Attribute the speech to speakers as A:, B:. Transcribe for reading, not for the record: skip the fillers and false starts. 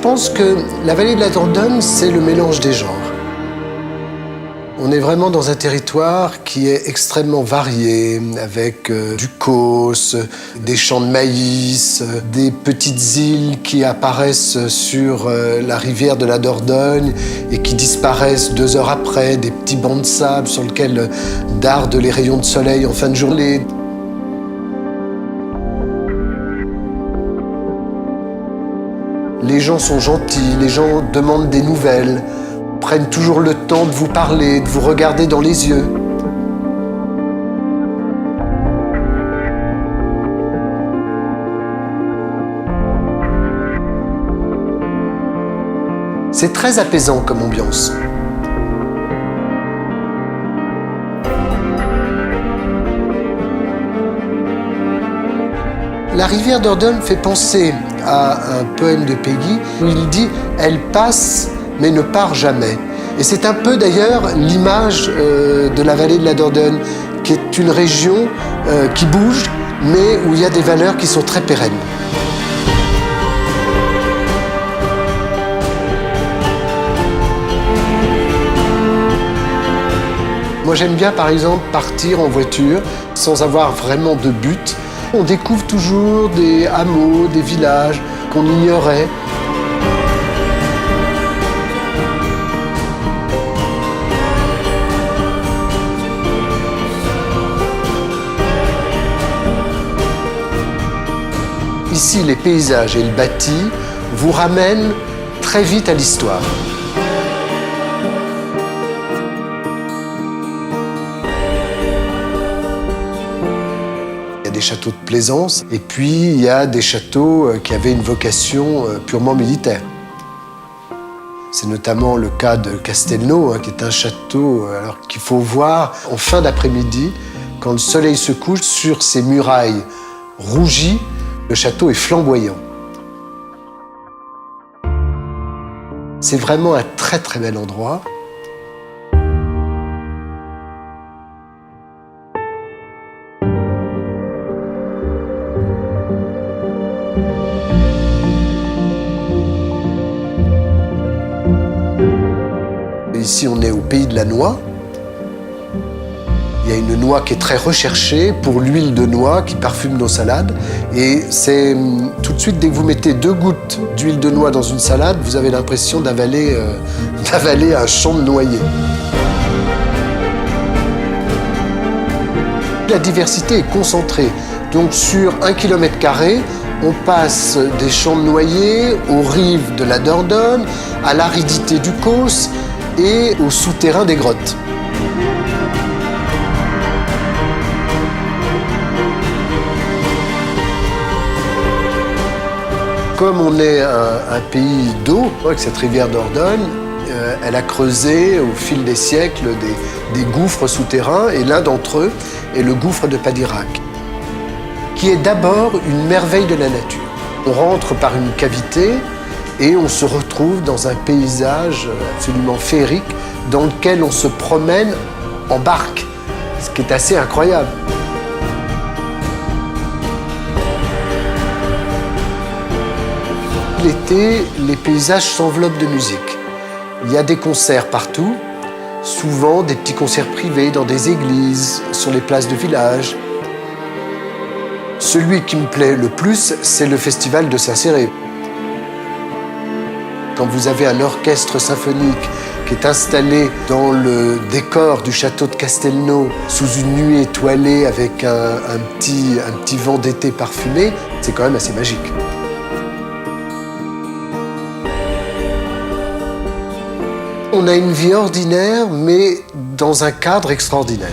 A: pense que la vallée de la Dordogne, c'est le mélange des genres. On est vraiment dans un territoire qui est extrêmement varié, avec du causse, des champs de maïs, des petites îles qui apparaissent sur la rivière de la Dordogne et qui disparaissent 2 heures après, des petits bancs de sable sur lesquels dardent les rayons de soleil en fin de journée. Les gens sont gentils, les gens demandent des nouvelles, prennent toujours le temps de vous parler, de vous regarder dans les yeux. C'est très apaisant comme ambiance. La rivière Dordogne fait penser à un poème de Péguy où il dit « Elle passe mais ne part jamais ». Et c'est un peu d'ailleurs l'image de la vallée de la Dordogne, qui est une région qui bouge, mais où il y a des valeurs qui sont très pérennes. Moi j'aime bien par exemple partir en voiture sans avoir vraiment de but. On découvre toujours des hameaux, des villages qu'on ignorait. Ici, les paysages et le bâti vous ramènent très vite à l'histoire. Il y a des châteaux de plaisance et puis il y a des châteaux qui avaient une vocation purement militaire. C'est notamment le cas de Castelnau, qui est un château qu'il faut voir en fin d'après-midi, quand le soleil se couche sur ses murailles rougies. Le château est flamboyant. C'est vraiment un très très bel endroit. Ici, on est au pays de la noix. Il y a une noix qui est très recherchée pour l'huile de noix qui parfume nos salades. Et c'est tout de suite, dès que vous mettez 2 gouttes d'huile de noix dans une salade, vous avez l'impression d'avaler un champ de noyer. La diversité est concentrée. Donc sur 1 km², on passe des champs de noyer aux rives de la Dordogne, à l'aridité du Causse et au souterrain des grottes. Comme on est un pays d'eau, avec cette rivière Dordogne, elle a creusé au fil des siècles des gouffres souterrains, et l'un d'entre eux est le gouffre de Padirac, qui est d'abord une merveille de la nature. On rentre par une cavité et on se retrouve dans un paysage absolument féerique dans lequel on se promène en barque, ce qui est assez incroyable. L'été, les paysages s'enveloppent de musique. Il y a des concerts partout, souvent des petits concerts privés dans des églises, sur les places de village. Celui qui me plaît le plus, c'est le festival de Saint-Céré. Quand vous avez un orchestre symphonique qui est installé dans le décor du château de Castelnau, sous une nuit étoilée avec un petit vent d'été parfumé, c'est quand même assez magique. On a une vie ordinaire, mais dans un cadre extraordinaire.